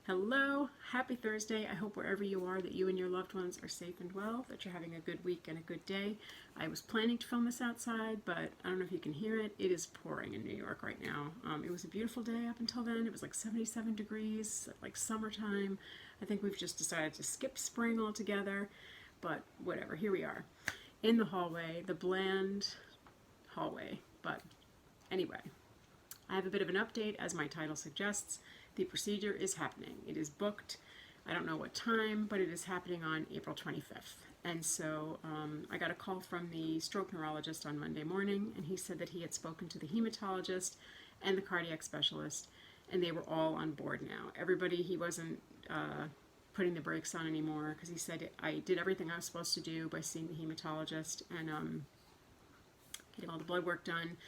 Hello, happy Thursday. I hope wherever you are that you and your loved ones are safe and well, that you're having a good week and a good day. I was planning to film this outside, but I don't know if you can hear it. It is pouring in New York right now. It was a beautiful day up until then. It was like 77 degrees, like summertime. I think we've just decided to skip spring altogether, but whatever, here we are. In the hallway, the bland hallway, but anyway. I have a bit of an update, as my title suggests. The procedure is happening. It is booked. I don't know what time, but it is happening on April 25th. And so I got a call from the stroke neurologist on Monday morning, and he said that he had spoken to the hematologist and the cardiac specialist, and they were all on board now. Everybody, he wasn't putting the brakes on anymore, because he said I did everything I was supposed to do by seeing the hematologist and getting all the blood work done.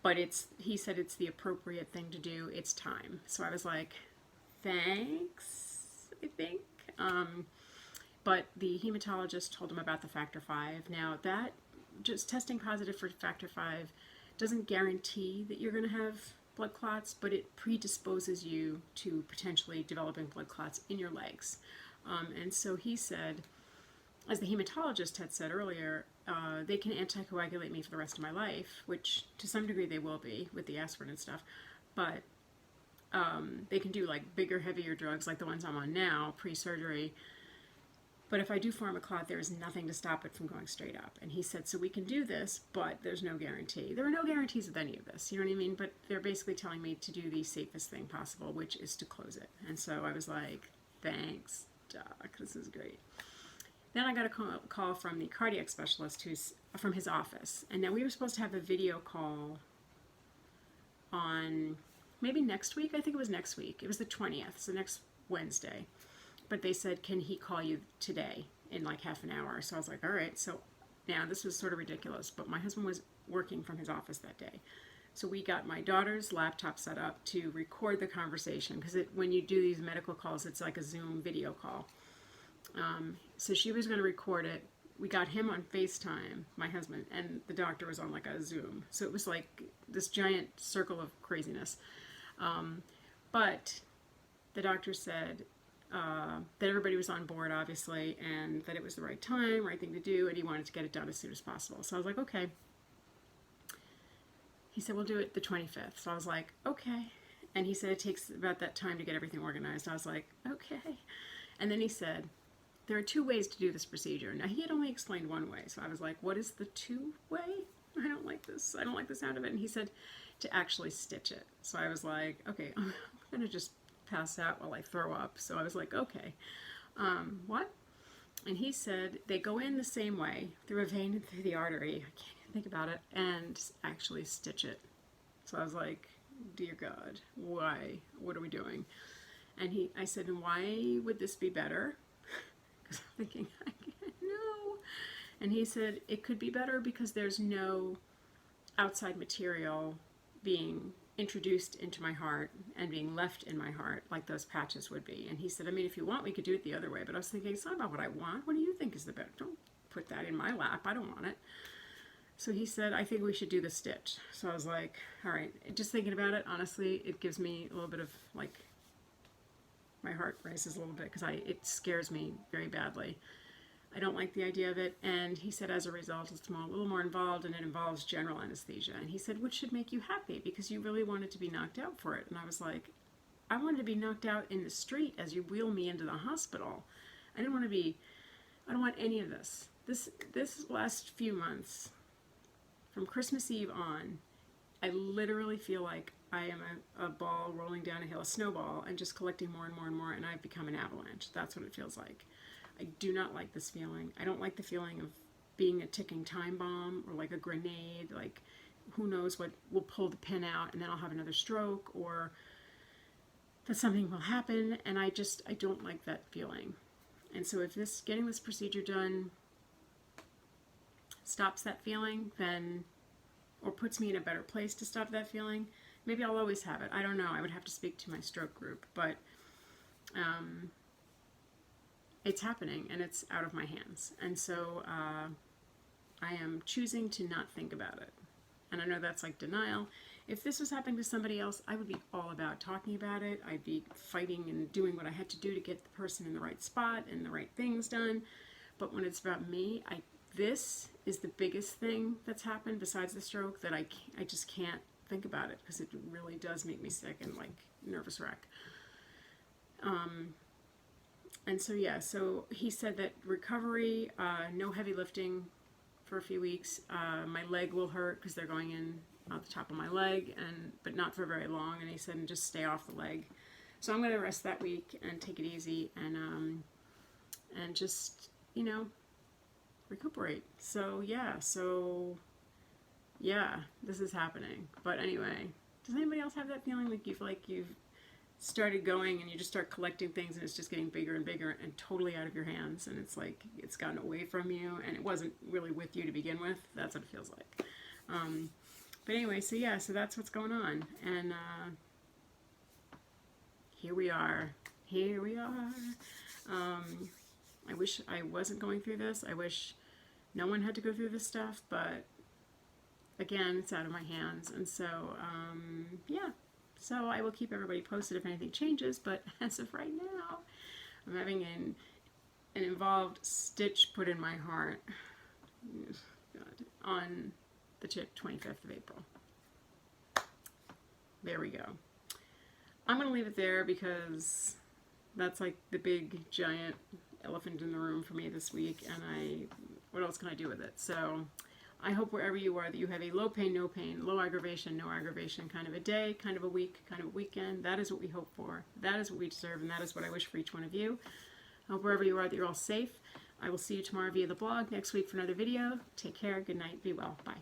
But he said it's the appropriate thing to do. It's time. So I was like, thanks, I think. But the hematologist told him about the factor V. Now that, just testing positive for factor V doesn't guarantee that you're going to have blood clots, but it predisposes you to potentially developing blood clots in your legs. And so he said, as the hematologist had said earlier, they can anticoagulate me for the rest of my life, which to some degree they will be with the aspirin and stuff, but they can do like bigger, heavier drugs like the ones I'm on now, pre-surgery. But if I do form a clot, there is nothing to stop it from going straight up. And he said, so we can do this, but there's no guarantee. There are no guarantees with any of this, you know what I mean? But they're basically telling me to do the safest thing possible, which is to close it. And so I was like, thanks, doc, this is great. Then I got a call from the cardiac specialist who's from his office. And now we were supposed to have a video call on maybe next week. I think it was next week. It was the 20th, so next Wednesday. But they said, can he call you today in like half an hour? So I was like, all right. So now this was sort of ridiculous, but my husband was working from his office that day. So we got my daughter's laptop set up to record the conversation, because when you do these medical calls, it's like a Zoom video call. So she was going to record it. We got him on FaceTime, my husband, and the doctor was on like a Zoom. So it was like this giant circle of craziness. But the doctor said that everybody was on board, obviously, and that it was the right time, right thing to do, and he wanted to get it done as soon as possible. So I was like, okay. He said, we'll do it the 25th. So I was like, okay. And he said it takes about that time to get everything organized. I was like, okay. And then he said, there are two ways to do this procedure. Now, he had only explained one way, so I was like, what is the two way? I don't like this. I don't like the sound of it. And he said to actually stitch it. So I was like, okay, I'm going to just pass out while I throw up. So I was like, okay, what? And he said they go in the same way, through a vein and through the artery. I can't even think about it. And actually stitch it. So I was like, dear God, why? What are we doing? And I said, and why would this be better? Because I'm thinking, I can't know. And he said, it could be better because there's no outside material being introduced into my heart and being left in my heart like those patches would be. And he said, I mean, if you want, we could do it the other way. But I was thinking, it's not about what I want. What do you think is the better? Don't put that in my lap. I don't want it. So he said, I think we should do the stitch. So I was like, all right. Just thinking about it, honestly, it gives me a little bit of like, my heart races a little bit because it scares me very badly. I don't like the idea of it. And he said, as a result, it's a little more involved, and it involves general anesthesia. And he said, which should make you happy because you really wanted to be knocked out for it. And I was like, I wanted to be knocked out in the street as you wheel me into the hospital. I don't want any of this. This last few months, from Christmas Eve on, I literally feel like I am a ball rolling down a hill, a snowball, and just collecting more and more and more, and I've become an avalanche. That's what it feels like. I do not like this feeling. I don't like the feeling of being a ticking time bomb or like a grenade, like who knows what will pull the pin out and then I'll have another stroke, or that something will happen, and I don't like that feeling. And so if getting this procedure done stops that feeling, then, or puts me in a better place to stop that feeling, maybe I'll always have it. I don't know. I would have to speak to my stroke group, but it's happening and it's out of my hands. And so I am choosing to not think about it. And I know that's like denial. If this was happening to somebody else, I would be all about talking about it. I'd be fighting and doing what I had to do to get the person in the right spot and the right things done. But when it's about me, this is the biggest thing that's happened besides the stroke that I just can't think about it, because it really does make me sick and like nervous wreck. And so yeah, so he said that recovery, no heavy lifting for a few weeks. My leg will hurt because they're going in at the top of my leg, but not for very long. And he said, and just stay off the leg. So I'm going to rest that week and take it easy and just, you know, recuperate. So yeah, this is happening. But anyway, does anybody else have that feeling like you feel like you've started going and you just start collecting things and it's just getting bigger and bigger and totally out of your hands, and it's like it's gotten away from you and it wasn't really with you to begin with? That's what it feels like. But anyway, so yeah, so that's what's going on, and here we are. I wish I wasn't going through this. I wish no one had to go through this stuff, but again, it's out of my hands. And so yeah, so I will keep everybody posted if anything changes, but as of right now, I'm having an involved stitch put in my heart on the 25th of April. There we go. I'm going to leave it there because that's like the big, giant elephant in the room for me this week, and what else can I do with it? So I hope wherever you are that you have a low pain, no pain, low aggravation, no aggravation kind of a day, kind of a week, kind of a weekend. That is what we hope for. That is what we deserve, and that is what I wish for each one of you. I hope wherever you are that you're all safe. I will see you tomorrow via the blog, next week for another video. Take care, good night, be well, bye.